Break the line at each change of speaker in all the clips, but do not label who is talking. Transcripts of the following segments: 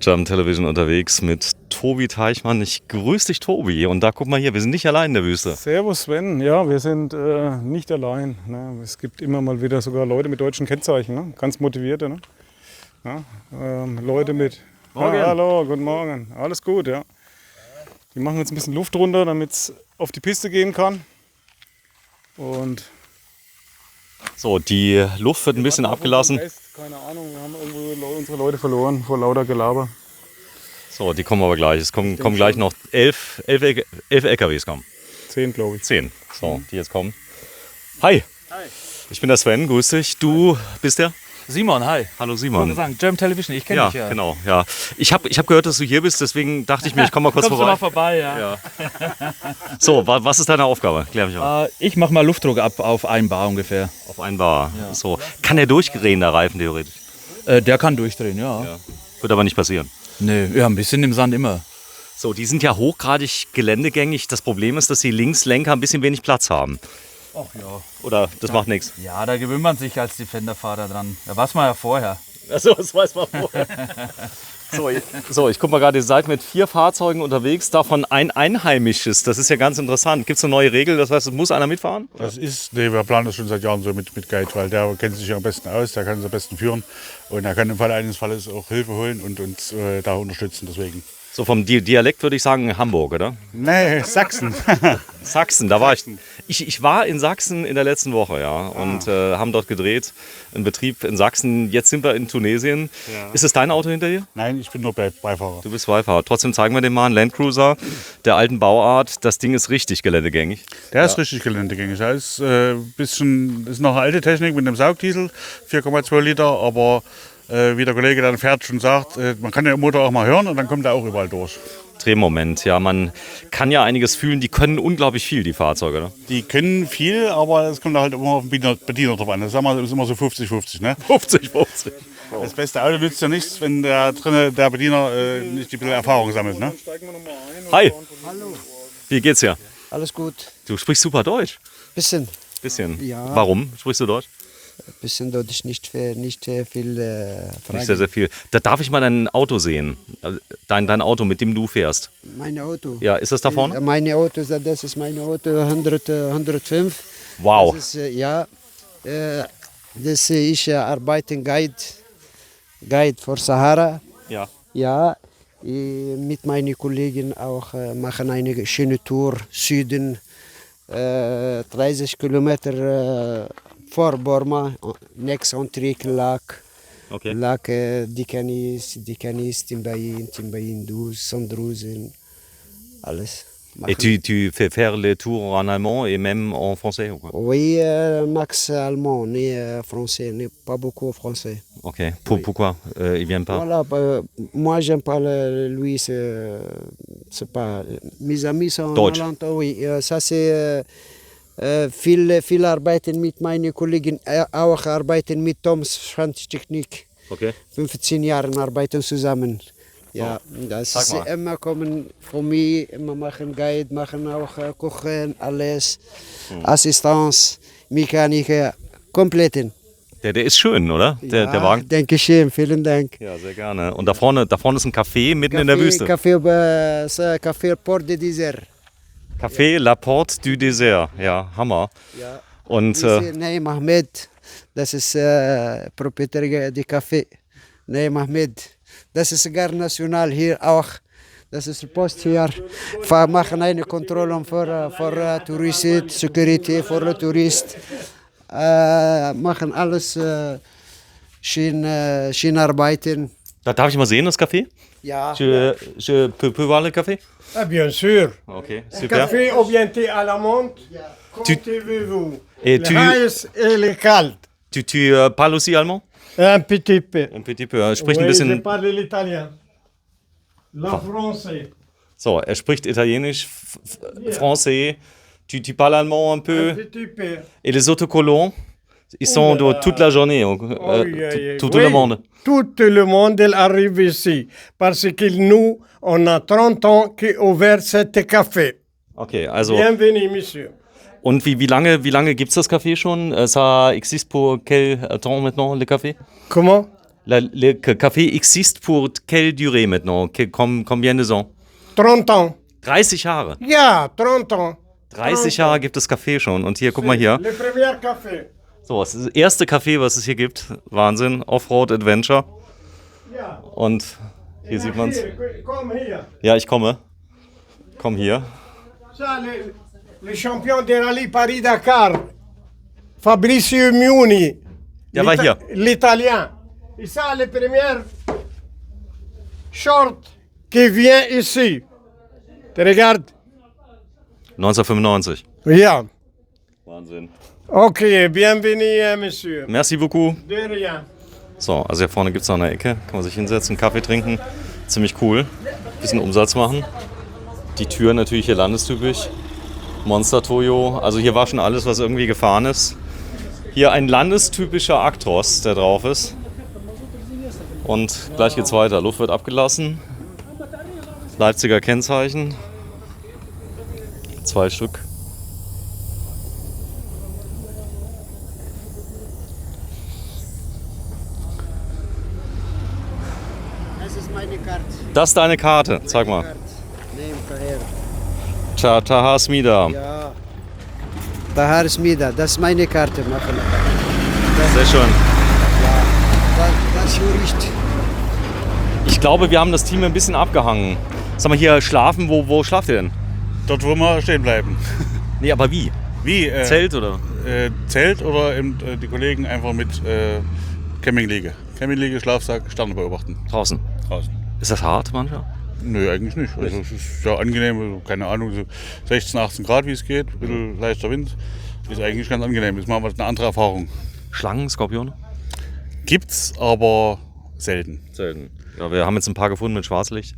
German Television unterwegs mit Tobi Teichmann. Ich grüße dich, Tobi. Und da guck mal hier, wir sind nicht allein in der Wüste.
Servus Sven, ja, wir sind nicht allein. Ne? Es gibt immer mal wieder sogar Leute mit deutschen Kennzeichen, ne? Ganz motivierte. Ne? Ja, Leute mit... hallo, guten Morgen. Alles gut, ja. Die machen jetzt ein bisschen Luft runter, damit es auf die Piste gehen kann. Und
so, die Luft wird ein bisschen abgelassen.
Keine Ahnung, wir haben irgendwo unsere Leute verloren vor lauter Gelaber.
So, die kommen aber gleich. Es kommen gleich noch 11 LKWs kommen.
10, glaube ich.
10. So, die jetzt kommen. Hi.
Hi.
Ich bin der Sven, grüß dich. Du bist der?
Simon, hi.
Hallo Simon.
Ich sagen, German Television, ich kenne dich ja.
Genau, ja. Ich hab gehört, dass du hier bist, deswegen dachte ich mir, ich komme mal kurz
Kommst
vorbei.
du mal vorbei, ja.
So, was ist deine Aufgabe? Klär mich mal.
Ich mache mal Luftdruck ab auf 1 Bar ungefähr.
Auf 1 Bar. Ja. So. Kann der durchdrehen, der Reifen theoretisch?
Der kann durchdrehen, ja.
Wird aber nicht passieren.
Nee, ja, ein bisschen im Sand immer.
So, die sind ja hochgradig geländegängig. Das Problem ist, dass die Linkslenker ein bisschen wenig Platz haben.
Ach ja.
Oder das macht nichts?
Ja, da gewöhnt man sich als Defender-Fahrer dran. Da weiß man ja vorher.
Achso, das weiß man vorher. Ich guck mal gerade, ihr seid mit 4 Fahrzeugen unterwegs, davon ein einheimisches. Das ist ja ganz interessant. Gibt es eine neue Regel, das heißt, es muss einer mitfahren?
Wir planen das schon seit Jahren so mit Guide, weil der kennt sich am besten aus, der kann es am besten führen. Und er kann im Fall eines Falles auch Hilfe holen und uns da unterstützen. Deswegen.
So vom Dialekt würde ich sagen Hamburg, oder?
Nee, Sachsen.
Sachsen, da war ich. Ich war in Sachsen in der letzten Woche, ja, und haben dort gedreht, einen Betrieb in Sachsen. Jetzt sind wir in Tunesien. Ja. Ist es dein Auto hinter dir?
Nein, ich bin nur Beifahrer.
Du bist Beifahrer. Trotzdem zeigen wir dem mal einen Landcruiser der alten Bauart. Das Ding ist richtig geländegängig.
Der ist richtig geländegängig. Der ist ist noch eine alte Technik mit einem Saugdiesel, 4,2 Liter, aber wie der Kollege dann fährt schon sagt, man kann den Motor auch mal hören und dann kommt er auch überall durch.
Drehmoment, ja, man kann ja einiges fühlen. Die können unglaublich viel, die Fahrzeuge, ne?
Die können viel, aber es kommt halt immer auf den Bediener drauf an. Das ist immer so 50-50, ne?
50-50.
Das beste Auto nützt ja nichts, wenn der Bediener nicht die bisschen Erfahrung sammelt, ne?
Hi.
Hallo.
Wie geht's dir?
Alles gut.
Du sprichst super Deutsch.
Bisschen.
Ja. Warum sprichst du Deutsch?
Bisschen Deutsch, nicht viel Fragen.
Nicht sehr viel. Da darf ich mal dein Auto sehen. Dein Auto, mit dem du fährst.
Mein Auto.
Ja, ist das da vorne?
Mein Auto, das ist mein Auto 105.
Wow.
Das ist, ich arbeite Guide für Sahara.
Ja.
Ja, mit meinen Kollegen auch machen eine schöne Tour Süden, 30 Kilometer vor Burma, next Entrik Lac.
Okay.
Lac Dikanis, Timbayin, Sandrusen, alles.
Et tu fais faire les tours en allemand et même en français ou quoi?
Oui, max allemand, ni français, ni pas beaucoup français.
Ok. Pourquoi il vient pas?
Voilà, moi j'aime pas lui, c'est pas. Mes amis sont
Deutsch.
Hollandais, oui, ça c'est. Viel arbeiten mit meinen Kollegen, auch arbeiten mit Toms Schandtechnik.
Okay.
15 Jahre arbeiten zusammen. Ja, das ist immer kommen von mir, immer machen Guide, machen auch Kochen, alles, Assistenz, Mechaniker, kompletten.
Der ist schön, oder? Der Wagen?
Danke schön, vielen Dank.
Ja, sehr gerne. Und da vorne ist ein Café mitten in der Wüste.
Café Port de Désert.
Café La Porte du Désert, ja, Hammer.
Ja.
Und
Naim Ahmed, das ist Proprietär des Café. Naim Ahmed, das ist gar national hier auch. Das ist Post hier. Wir machen eine Kontrolle für Touristen, Security für Touristen. Machen alles schön arbeiten.
da darf ich mal sehen, das Café?
Ja.
Je peux voir le café?
Ah, bien sûr.
Ok,
Un
super.
café orienté à la menthe, cultivez-vous.
Et
Le rice et le calde.
tu parles aussi allemand?
Un petit peu.
Ein petit peu. Spricht ein
Oui, je
bisschen.
parle l'italien. Le français.
So, er spricht Italienisch, Français. Tu parles allemand un
Un
peu?
petit peu.
Et les autocollants, ils sont
là là.
toute la journée, tout le monde.
Tout le monde il arrive ici. Parce que nous, on a 30 ans qui ouvert cet café.
Okay, also.
Bienvenue, monsieur.
Und wie lange gibt es das Café schon? Ça existe pour quel temps maintenant, le café?
Comment?
Le café existe pour quelle durée maintenant? Combien de ans?
30 ans.
30 Jahre.
Ja, 30 ans.
30 Jahre gibt es Kaffee schon. Und hier, guck mal hier.
Le premier café.
So, das ist das erste Café, was es hier gibt. Wahnsinn. Offroad Adventure.
Ja.
Und hier sieht man es.
Komm hier.
Ja, ich komme. Komm hier.
Ça, le champion de rallye Paris-Dakar, Fabrizio Miuni.
Der war hier.
L'italien. Et ça, le premier short qui vient ici. Tu regardes?
1995.
Ja.
Wahnsinn.
Okay, bienvenue, monsieur.
Merci beaucoup.
De rien.
So, also hier vorne gibt es noch eine Ecke. Kann man sich hinsetzen, Kaffee trinken. Ziemlich cool. Bisschen Umsatz machen. Die Tür natürlich hier landestypisch. Monster Toyo. Also hier war schon alles, was irgendwie gefahren ist. Hier ein landestypischer Actros, der drauf ist. Und gleich geht's weiter. Luft wird abgelassen. Leipziger Kennzeichen. 2 Stück.
Das ist meine Karte.
Das ist deine Karte. Zeig mal.
Nehm her.
Tahar Smida.
Ja. Tahar Smida, das ist meine Karte. Machen.
Sehr schön.
Das Jurist.
Ich glaube, wir haben das Team ein bisschen abgehangen. Sag mal, hier schlafen, wo schlaft ihr denn?
Dort, wo wir stehen bleiben.
Nee, aber wie?
Wie?
Zelt oder?
Zelt oder eben, die Kollegen einfach mit Campingliege. Campingliege, Schlafsack, Sterne beobachten.
Draußen.
Draußen.
Ist das hart manchmal?
Nö, eigentlich nicht. Also es ist ja angenehm, also, keine Ahnung, so 16, 18 Grad, wie es geht, ein bisschen leichter Wind. Ist eigentlich ganz angenehm. Ist mal eine andere Erfahrung.
Schlangen, Skorpione?
Gibt's, aber selten.
Selten. Ja, wir haben jetzt ein paar gefunden mit Schwarzlicht.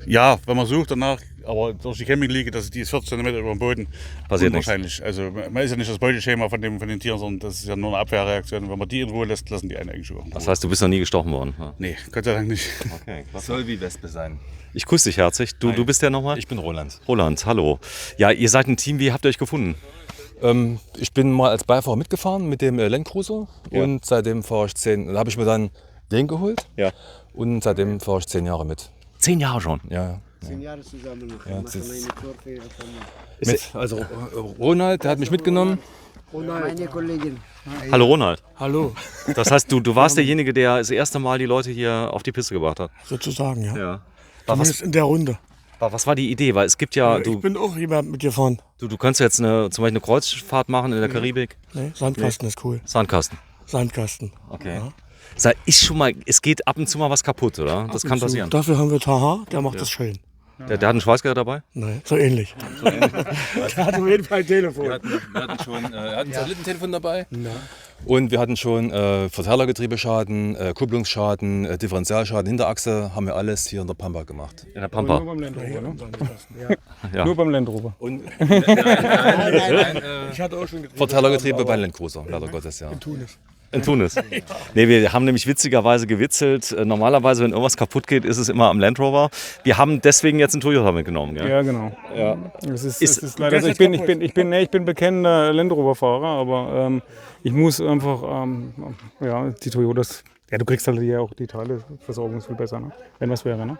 Ja, wenn man sucht danach, aber durch die Campingliege, die ist 40 cm über dem Boden.
Passiert nichts.
Wahrscheinlich. Also man ist ja nicht das Beuteschema von den Tieren, sondern das ist ja nur eine Abwehrreaktion. Wenn man die in Ruhe lässt, lassen die einen eigentlich schon.
Das heißt, du bist noch nie gestochen worden? Ja.
Nee, Gott sei Dank nicht.
Okay, klasse.
Soll wie Wespe sein.
Ich grüße dich herzlich. Du bist der nochmal?
Ich bin Roland.
Roland, hallo. Ja, ihr seid ein Team. Wie habt ihr euch gefunden?
Ich bin mal als Beifahrer mitgefahren mit dem Land Cruiser und seitdem fahre ich da habe ich mir dann den geholt
Ja.
und seitdem fahre ich 10 Jahre mit.
10 Jahre schon.
Ja.
10 Jahre zusammen noch.
Ja,
Machen
das ist-
eine Kurve.
Also Ronald, der hat mich mitgenommen.
Meine Kollegin.
Hallo Ronald.
Hallo,
Das heißt, du warst derjenige, der das erste Mal die Leute hier auf die Piste gebracht hat.
sozusagen, ja.
Ja.
Zumindest in der Runde.
Was war die Idee? Weil es gibt ja,
Ich
du
bin auch jemand mitgefahren.
könntest jetzt zum Beispiel eine Kreuzfahrt machen in der Karibik.
Nee, Sandkasten ist cool.
Sandkasten.
Sandkasten.
Okay. Ist schon mal, es geht ab und zu mal was kaputt, oder? Das kann passieren.
Dafür haben wir Taha, der macht das schön.
Der hat ein Schweißgerät dabei?
Nee, so ähnlich. Der hat auf jeden Fall ein Telefon.
Wir hatten schon ein Satellitentelefon dabei. Und wir hatten schon Verteilergetriebeschaden, Kupplungsschaden, Differentialschaden, Hinterachse, haben wir alles hier in der Pampa gemacht.
In der Pampa.
Nur beim Land Rover, ne?
Ja.
Nur beim Land Rover.
Und
Ich hatte auch schon
Verteilergetriebe bei Land Cruiser, leider Gottes, ja.
Tunis.
In Tunis. Nee, wir haben nämlich witzigerweise gewitzelt. Normalerweise, wenn irgendwas kaputt geht, ist es immer am Land Rover. Wir haben deswegen jetzt einen Toyota mitgenommen. Gell?
Ja, genau.
Ja.
Es ist leider so. Ich bin bekennender Land Rover-Fahrer, aber ich muss einfach, die Toyotas, ja, du kriegst halt hier auch die Teileversorgung viel besser, ne? Wenn was wäre, ne?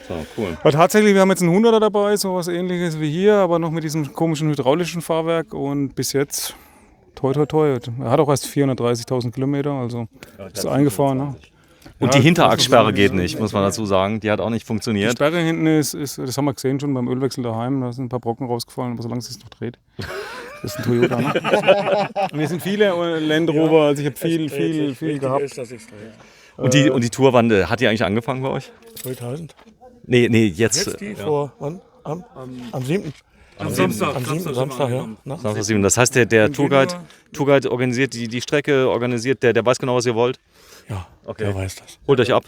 So, cool.
Aber tatsächlich, wir haben jetzt einen 100er dabei, sowas ähnliches wie hier, aber noch mit diesem komischen hydraulischen Fahrwerk und bis jetzt, toi toi toi, er hat auch erst 430.000 Kilometer, also ist eingefahren, ne?
Und die Hinterachssperre geht nicht, muss man dazu sagen. Die hat auch nicht
Die
funktioniert.
Sperre hinten ist, das haben wir gesehen schon beim Ölwechsel daheim, da sind ein paar Brocken rausgefallen, aber solange es sich noch dreht. Das ist ein Toyota, ne? Und wir sind viele Land Rover, also ich habe viel gehabt.
Ist das extra.
Und die Tourwande, hat die eigentlich angefangen bei euch?
2000.
Nee, jetzt.
Jetzt die vor, wann? Am 7.
Am Samstag.
Am 7. Samstag, ja. Na?
Samstag 7. Das heißt, der Tourguide organisiert die Strecke, der weiß genau, was ihr wollt.
Ja,
Okay.
der weiß das.
Holt euch ab.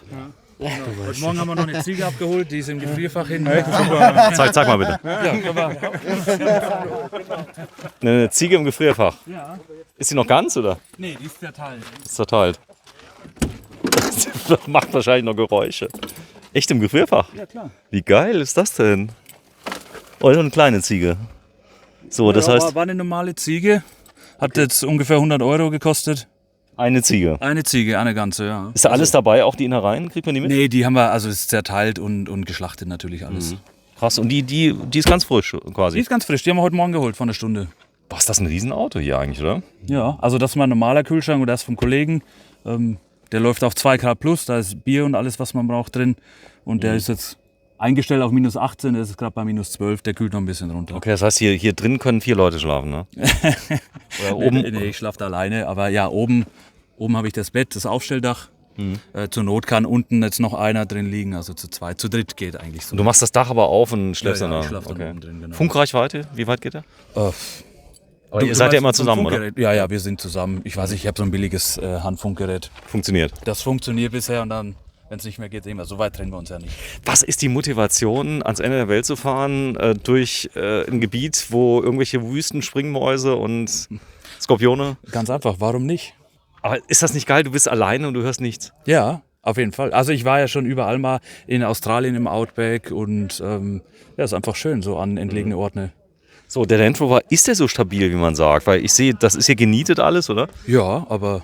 Heute Morgen haben wir noch eine Ziege abgeholt, die ist im Gefrierfach hin.
Zeig mal bitte. Eine Ziege im Gefrierfach.
Ja.
Ist sie noch ganz, oder?
Nee, die ist zerteilt.
Ist zerteilt. Das macht wahrscheinlich noch Geräusche. Echt im Gefrierfach?
Ja, klar.
Wie geil ist das denn? Oder eine kleine Ziege. So, das heißt,
War eine normale Ziege. Hat jetzt ungefähr 100 € gekostet.
Eine Ziege.
Eine Ziege, eine ganze, ja.
Ist da alles dabei, auch die Innereien? Kriegt man die mit?
Nee, die haben wir, also ist zerteilt und geschlachtet natürlich alles.
Krass, und die ist ganz frisch quasi.
Die ist ganz frisch, die haben wir heute Morgen geholt von der Stunde.
Boah, ist das ein Riesenauto hier eigentlich, oder?
Ja, also das ist mein normaler Kühlschrank und der ist vom Kollegen. Der läuft auf 2 Grad plus, da ist Bier und alles, was man braucht drin. Und der ist jetzt eingestellt auf minus 18, der ist gerade bei minus 12, der kühlt noch ein bisschen runter.
Okay, das heißt, hier drin können 4 Leute schlafen, ne? Oder oben?
Nee, ich schlafe da alleine, aber ja, oben habe ich das Bett, das Aufstelldach. Zur Not kann unten jetzt noch einer drin liegen, also zu zweit, zu dritt geht eigentlich so.
Und du machst das Dach aber auf und schläfst
Ja,
dann
ich
da?
schlaf dann oben drin, genau.
Funkreichweite, wie weit geht der? Aber ihr
Du
seid ja
meinst
immer
so ein
zusammen, oder?
Funkgerät? Ja, wir sind zusammen. Ich weiß, ich habe so ein billiges Handfunkgerät.
Funktioniert.
Das funktioniert bisher und dann, wenn es nicht mehr geht, sehen wir. So weit trennen wir uns ja nicht.
Was ist die Motivation, ans Ende der Welt zu fahren, durch ein Gebiet, wo irgendwelche Wüsten, Springmäuse und Skorpione?
Ganz einfach, warum nicht?
Aber ist das nicht geil? Du bist alleine und du hörst nichts.
Ja, auf jeden Fall. Also ich war ja schon überall mal in Australien im Outback und ja, ist einfach schön, so an entlegene Orte.
So, der Land Rover, ist der so stabil, wie man sagt? Weil ich sehe, das ist hier genietet alles, oder?
Ja, aber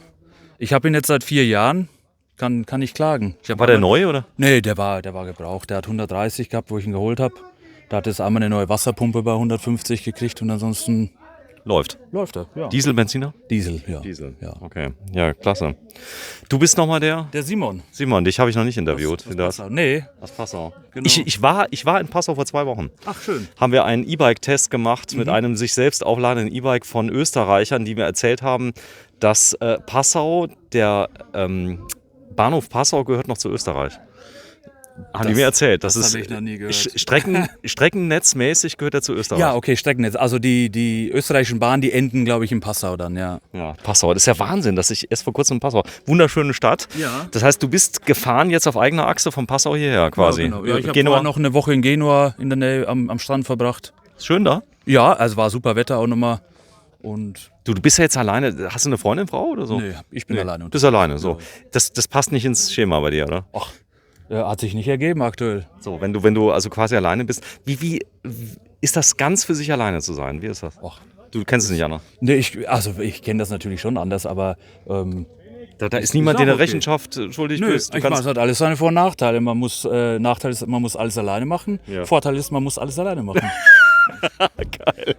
ich habe ihn jetzt seit 4 Jahren, kann nicht klagen.
War der neu, oder?
Nee, der war gebraucht. Der hat 130 gehabt, wo ich ihn geholt habe. Da hat es einmal eine neue Wasserpumpe bei 150 gekriegt und ansonsten
Läuft.
läuft er. Ja.
Diesel, Benziner?
Diesel, ja.
Diesel.
Ja.
Okay, ja, klasse. Du bist nochmal der?
Der Simon.
Simon, dich habe ich noch nicht interviewt.
Aus Passau. Nee.
Aus Passau.
Genau.
Ich war in Passau vor 2 Wochen.
Ach, schön.
Haben wir einen E-Bike-Test gemacht mit einem sich selbst aufladenden E-Bike von Österreichern, die mir erzählt haben, dass Passau, der Bahnhof Passau gehört noch zu Österreich. Haben die mir erzählt. Das ist
habe ich noch nie gehört.
Streckennetzmäßig gehört er zu Österreich.
Ja, okay, Streckennetz. Also die österreichischen Bahnen, die enden, glaube ich, in Passau dann, ja.
Ja, Passau. Das ist ja Wahnsinn, dass ich erst vor kurzem in Passau. Wunderschöne Stadt.
Ja.
Das heißt, du bist gefahren jetzt auf eigener Achse von Passau hierher quasi.
Ja, genau. Ja, ich habe
Genua.
vorher noch eine Woche in Genua in der Nähe am Strand verbracht.
Schön da.
Ja, also war super Wetter auch nochmal. Und
Du bist ja jetzt alleine. Hast du eine Freundin, Frau oder so?
nee, ich bin alleine.
Du bist alleine, so. Das passt nicht ins Schema bei dir, oder?
Ach, hat sich nicht ergeben aktuell.
So, wenn du also quasi alleine bist. Wie ist das ganz für sich alleine zu sein? Wie ist das?
Ach.
Du kennst es nicht anders.
Nee, ich kenne das natürlich schon anders, aber
Da ist niemand,
auch
der der
okay.
Rechenschaft schuldig
nö,
bist. Du
ich meine,
kannst,
es hat alles seine Vor- und Nachteile. Nachteil ist, man muss alles alleine machen.
Ja.
Vorteil ist, man muss alles alleine machen.
geil.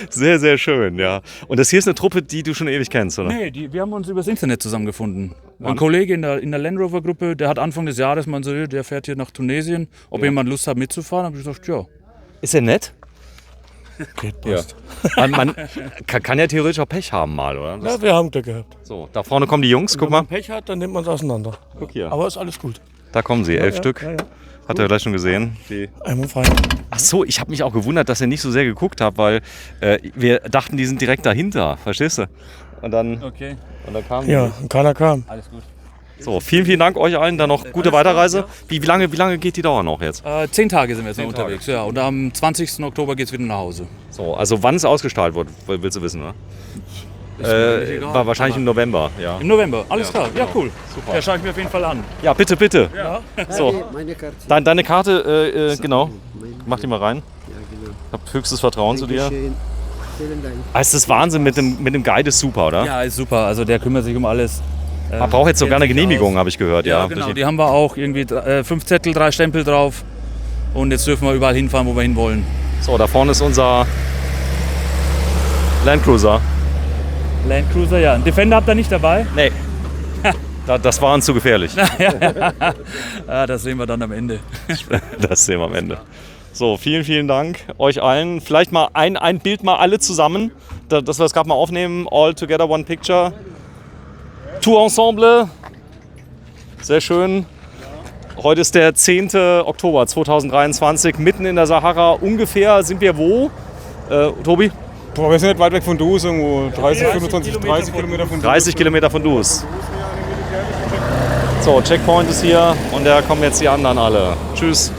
Sehr, sehr schön, ja. Und das hier ist eine Truppe, die du schon ewig kennst, oder?
Nee, wir haben uns übers Internet zusammengefunden. Ein Kollege in der Land Rover Gruppe, der hat Anfang des Jahres mal so, der fährt hier nach Tunesien. Ob jemand Lust hat mitzufahren, habe ich gesagt, ja.
Ist er nett?
Geht, passt.
Man kann ja theoretisch auch Pech haben mal, oder?
Ja, wir haben Glück gehabt.
So, da vorne kommen die Jungs, guck
Wenn
mal.
man Pech hat, dann nimmt man es auseinander.
Guck hier.
Aber ist alles gut.
Da kommen sie, 11
ja,
Stück.
ja, ja.
Hat er gleich schon gesehen. Die
Einmal frei.
Ach so, ich habe mich auch gewundert, dass ihr nicht so sehr geguckt habt, weil wir dachten, die sind direkt dahinter, verstehst du? Und dann kamen
Ja, und keiner kam.
Alles gut.
die. So, vielen, vielen Dank euch allen, dann noch gute Weiterreise. Wie lange geht die dauern noch jetzt?
10 Tage sind wir jetzt noch unterwegs, ja. Und am 20. Oktober geht es wieder nach Hause.
So, also wann es ausgestrahlt wird, willst du wissen, oder? War wahrscheinlich im November, ja.
Im November, alles klar. Ja, cool. Super. Ja, schaue ich mir auf jeden Fall an.
Ja, bitte, bitte. So,
Meine Karte.
deine Karte, genau. Mach die mal rein.
Ja, genau.
Ich habe höchstes Vertrauen zu dir.
Dankeschön. Vielen Dank.
Ah, es ist Wahnsinn, mit dem Guide ist super, oder?
Ja, ist super. Also der kümmert sich um alles.
Man braucht jetzt sogar eine
kennt sich
Genehmigung,
aus.
habe ich gehört.
Ja,
Ja,
genau. Die haben wir auch. Irgendwie 5 Zettel, 3 Stempel drauf. Und jetzt dürfen wir überall hinfahren, wo wir hinwollen.
So, da vorne ist unser Land Cruiser.
Land Cruiser, ja. Ein Defender habt ihr nicht dabei?
Nee. Das war uns zu gefährlich.
Ja, das sehen wir dann am Ende.
Das sehen wir am Ende. So, vielen, vielen Dank euch allen. Vielleicht mal ein Bild mal alle zusammen, dass wir es gerade mal aufnehmen. All together, one picture. Tout ensemble. Sehr schön. Heute ist der 10. Oktober 2023, mitten in der Sahara. Ungefähr sind wir wo? Tobi?
Boah, wir sind nicht weit weg von Dus, irgendwo 30 Kilometer von Dus.
30 Kilometer von Dus. So, Checkpoint ist hier und da kommen jetzt die anderen alle. Tschüss.